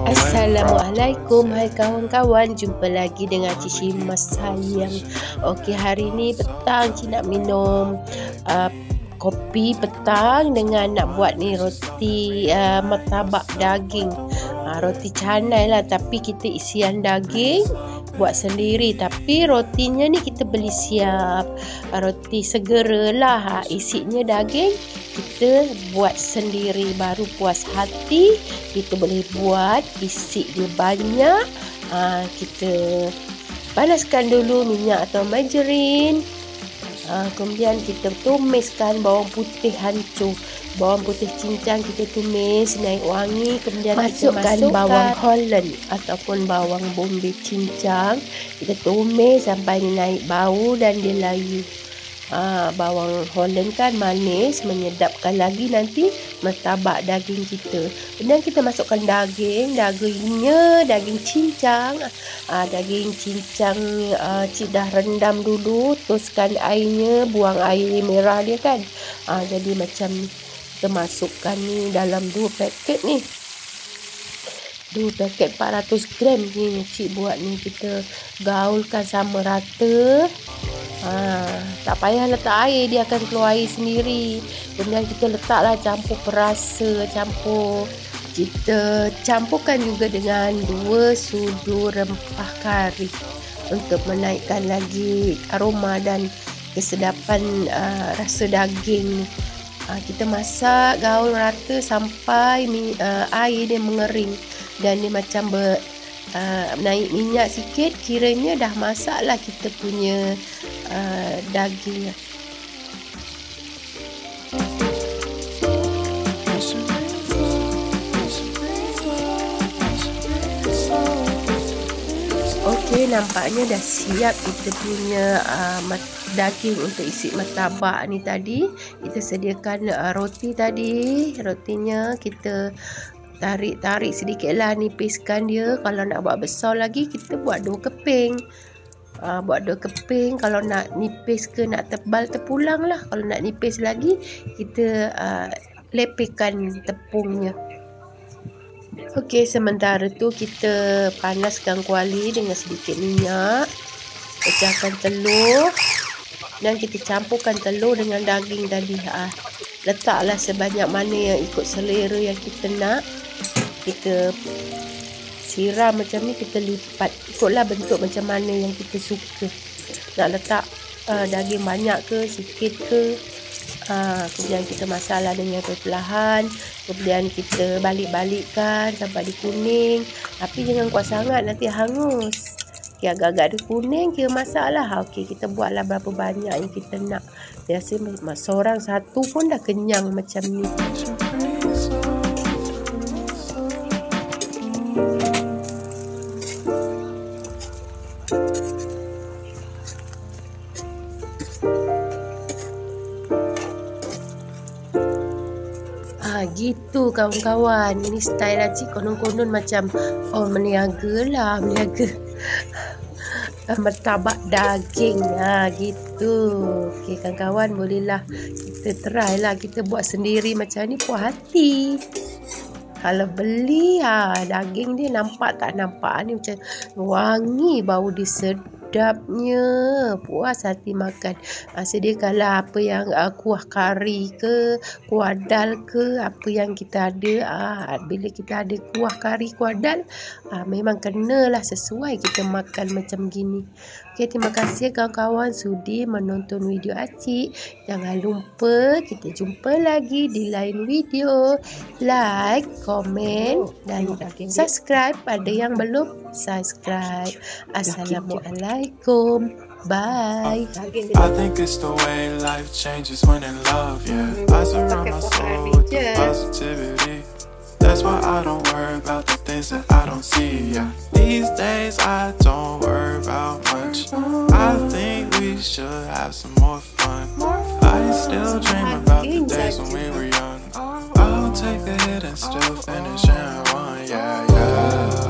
Assalamualaikum, hai kawan-kawan. Jumpa lagi dengan Cik Shimas sayang. Okey, hari ni petang Cik nak minum kopi petang dengan nak buat ni roti martabak daging. Roti canai lah, tapi kita isian daging buat sendiri. Tapi rotinya ni kita beli siap, roti segera lah. Isinya daging kita buat sendiri, baru puas hati kita boleh buat. Isi dia banyak. Kita panaskan dulu minyak atau margarin. Kemudian kita tumiskan bawang putih hancur, bawang putih cincang kita tumis naik wangi. Kemudian masukkan bawang Holland ataupun bawang bombay cincang. Kita tumis sampai dia naik bau dan dia layu. Bawang Holland kan manis, menyedapkan lagi nanti martabak daging kita. Kemudian kita masukkan dagingnya daging cincang. Daging cincang Cik dah rendam dulu, teruskan airnya, buang air merah dia kan. Jadi macam kita masukkan ni dalam 2 paket ni, 2 paket 400 gram ni Cik buat ni. Kita gaulkan sama rata. Tak payah letak air, dia akan keluar air sendiri. Kemudian kita letaklah campur perasa, kita campurkan juga dengan 2 sudu rempah kari untuk menaikkan lagi aroma dan kesedapan rasa daging. Kita masak gaul rata sampai air dia mengering dan dia macam naik minyak sikit. Kiranya dah masak lah kita punya daging. Okey, nampaknya dah siap kita punya daging untuk isi martabak ni tadi. Kita sediakan roti tadi. Rotinya kita tarik sedikit lah, nipiskan dia. Kalau nak buat besar lagi, kita buat 2 keping. Buat 2 keping. Kalau nak nipis ke nak tebal, terpulang lah. Kalau nak nipis lagi, kita lepihkan tepungnya. Okey, sementara tu kita panaskan kuali dengan sedikit minyak. Pecahkan telur dan kita campurkan telur dengan daging tadi. Letaklah sebanyak mana yang ikut selera yang kita nak. Kita siram macam ni, kita lipat ikutlah bentuk macam mana yang kita suka. Nak letak daging banyak ke sikit ke. Kemudian kita masaklah dengan perlahan. Kemudian kita balik-balikkan sampai dia kuning. Tapi jangan kuat sangat, nanti hangus. Okay, agak-agak dia kuning, kira masaklah. Okey, kita buatlah berapa banyak yang kita nak. Biasa seorang satu pun dah kenyang macam ni. Gitu kawan-kawan. Ini style Cik konon-konon macam meniaga martabak daging gitu. Okey kawan-kawan, bolehlah kita try lah, kita buat sendiri macam ni, puas hati. Kalau beli daging dia nampak tak nampak ni macam wangi, bau dia sedapnya, puas hati makan. Sediakanlah apa yang kuah kari ke, kuah dal ke, apa yang kita ada. Bila kita ada kuah kari, kuah dal, memang kenalah sesuai kita makan macam gini. Okey, terima kasih kawan-kawan sudi menonton video Acik. Jangan lupa kita jumpa lagi di lain video. Like, komen dan subscribe pada yang belum subscribe. Assalamualaikum. Bye. I think it's the way life changes when in love, yeah. I surround my soul with the positivity. That's why I don't worry about the things that I don't see, yeah. These days I don't worry about much. I think we should have some more fun. I still dream about the days when we were young. I'll take the hit and still finish in one, yeah, yeah.